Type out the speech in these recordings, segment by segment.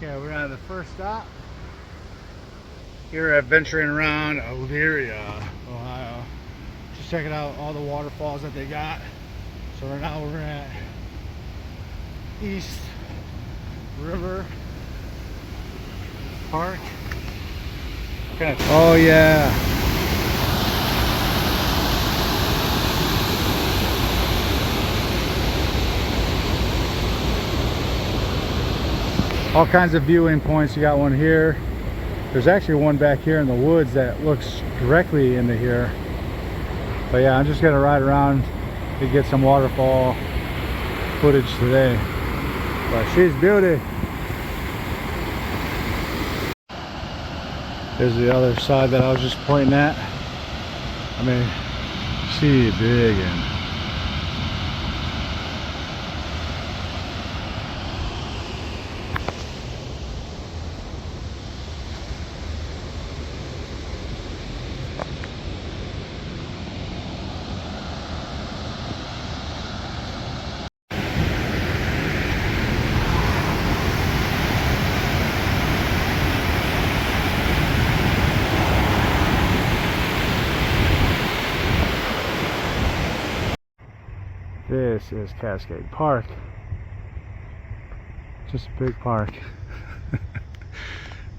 Okay, we're on the first stop. Here at Venturing Around Elyria, Ohio. Just checking out all the waterfalls that they got. So right now we're at East River Park. Oh yeah. All kinds of viewing points. You got one here. There's actually one back here in the woods that looks directly into here. But yeah, I'm just gonna ride around to get some waterfall footage today. But she's beauty. There's the other side that I was just pointing at. I mean, she big and this is Cascade Park. Just a big park.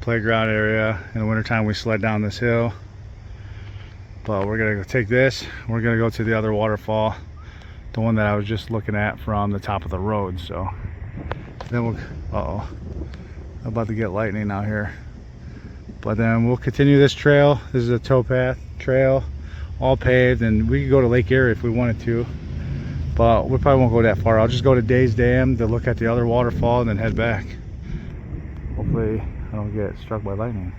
Playground area. In the wintertime we sled down this hill. But we're gonna go take this. We're gonna go to the other waterfall. The one that I was just looking at from the top of the road. So then we'll, uh-oh. I'm about to get lightning out here. But then we'll continue this trail. This is a towpath trail, all paved, and we could go to Lake Erie if we wanted to. But we probably won't go that far. I'll just go to Days Dam to look at the other waterfall and then head back. Hopefully I don't get struck by lightning.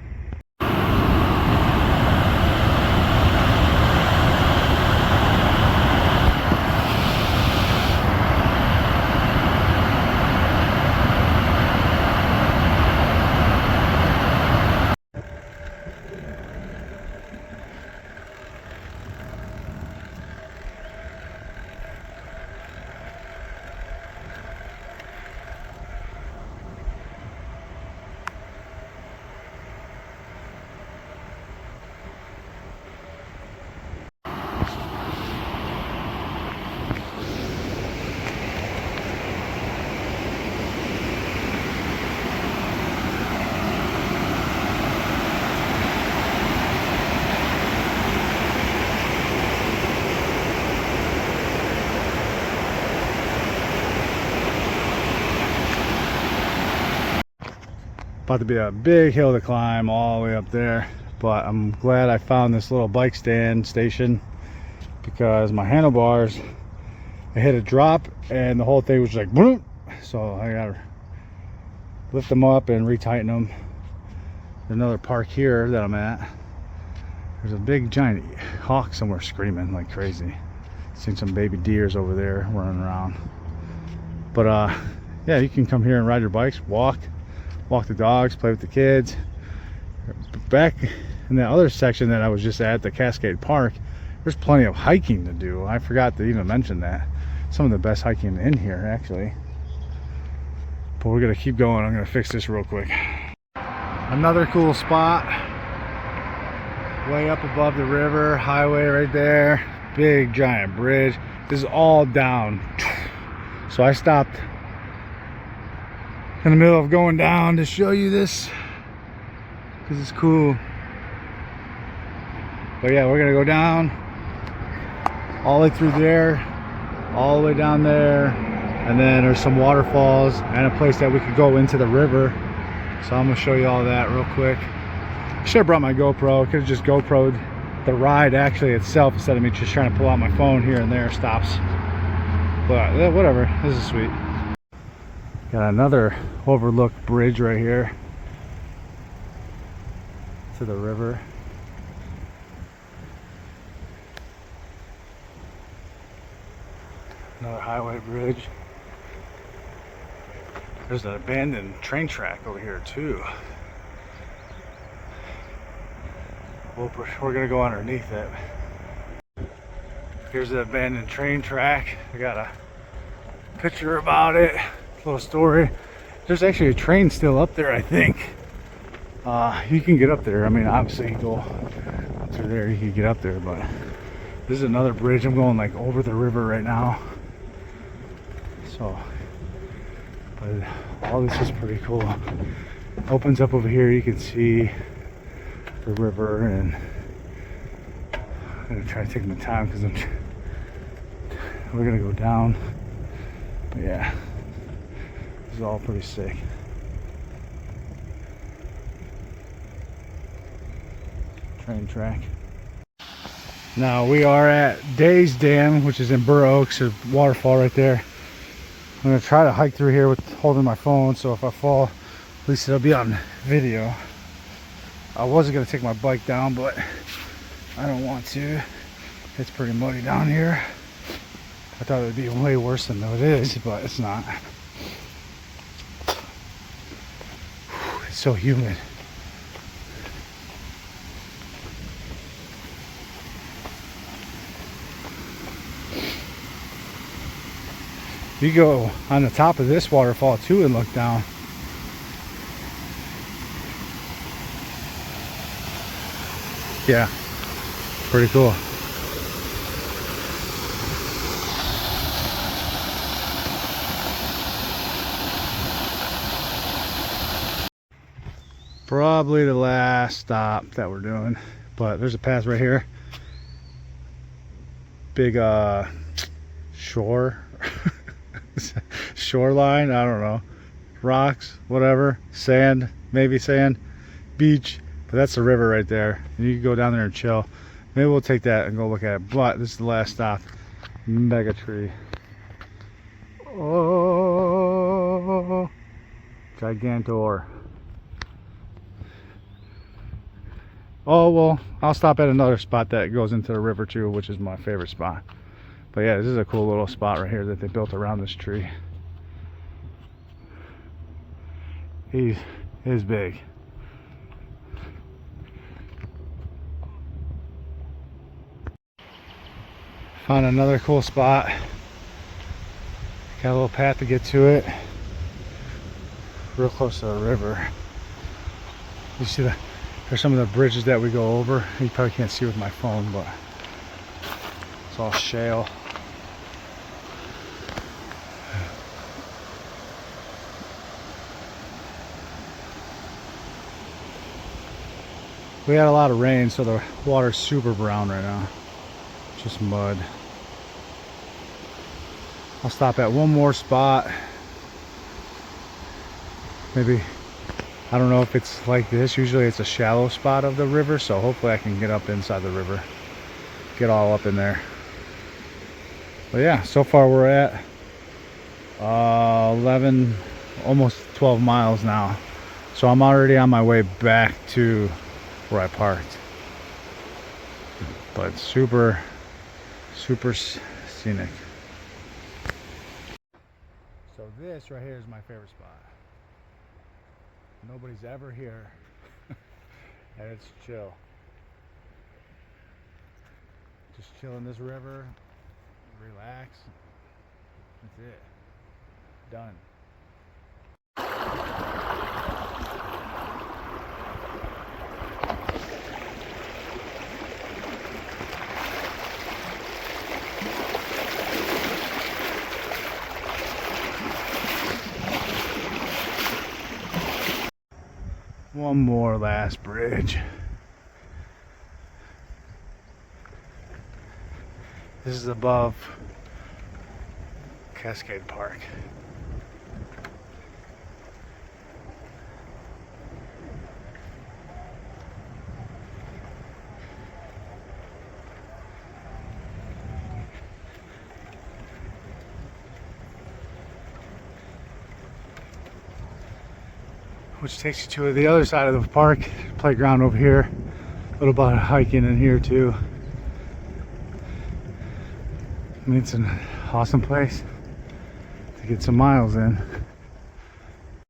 About to be a big hill to climb all the way up there, but I'm glad I found this little bike stand station because my handlebars, I hit a drop and the whole thing was like boom. So I gotta lift them up and retighten them. There's another park here that I'm at. There's a big giant hawk somewhere screaming like crazy. Seen some baby deers over there running around. But yeah, you can come here and ride your bikes, walk the dogs, play with the kids. Back in the other section that I was just at, the Cascade Park, there's plenty of hiking to do. I forgot to even mention that. Some of the best hiking in here actually. But we're gonna keep going. I'm gonna fix this real quick. Another cool spot, way up above the river, highway right there, big giant bridge. This is all down. So I stopped in the middle of going down to show you this because it's cool. But yeah, we're gonna go down all the way through there, all the way down there, and then there's some waterfalls and a place that we could go into the river. So I'm gonna show you all that real quick. I should have brought my GoPro. Could have just GoPro'd the ride actually itself instead of me just trying to pull out my phone here and there stops. But whatever, this is sweet. Got another overlooked bridge right here to the river. Another highway bridge. There's an abandoned train track over here too. We're gonna go underneath it. Here's the abandoned train track. I got a picture about it, little story. There's actually a train still up there, I think. You can get up there. I mean, obviously you go through there, you can get up there, but this is another bridge. I'm going like over the river right now. So, but all this is pretty cool. Opens up over here, you can see the river, and I'm gonna try to take my time because we're gonna go down. But yeah, this is all pretty sick. Train track. Now we are at Days Dam, which is in Burr Oaks, a waterfall right there. I'm gonna try to hike through here with holding my phone, so if I fall, at least it'll be on video. I wasn't gonna take my bike down, but I don't want to. It's pretty muddy down here. I thought it would be way worse than it is, but it's not. It's so humid. You go on the top of this waterfall too and look down. Yeah, pretty cool. Probably the last stop that we're doing, but there's a path right here. Big shoreline, I don't know, rocks, whatever, sand, maybe sand, beach, but that's the river right there, and you can go down there and chill. Maybe we'll take that and go look at it, but this is the last stop. Mega tree. Oh, gigantor. Oh well, I'll stop at another spot that goes into the river too, which is my favorite spot. But yeah, this is a cool little spot right here that they built around this tree. He is big. Found another cool spot. Got a little path to get to it. Real close to the river. You see there's some of the bridges that we go over. You probably can't see with my phone, but it's all shale. We had a lot of rain, so the water's super brown right now. Just mud. I'll stop at one more spot. Maybe, I don't know if it's like this. Usually it's a shallow spot of the river, so hopefully I can get up inside the river. Get all up in there. But yeah, so far we're at 11, almost 12 miles now. So I'm already on my way back to where I parked. But super scenic. So this right here is my favorite spot. Nobody's ever here. And it's chill. Just chill in this river, relax. That's it. Done. One more last bridge. This is above Cascade Park. Which takes you to the other side of the park, playground over here. A little bit of hiking in here too. I mean, it's an awesome place to get some miles in.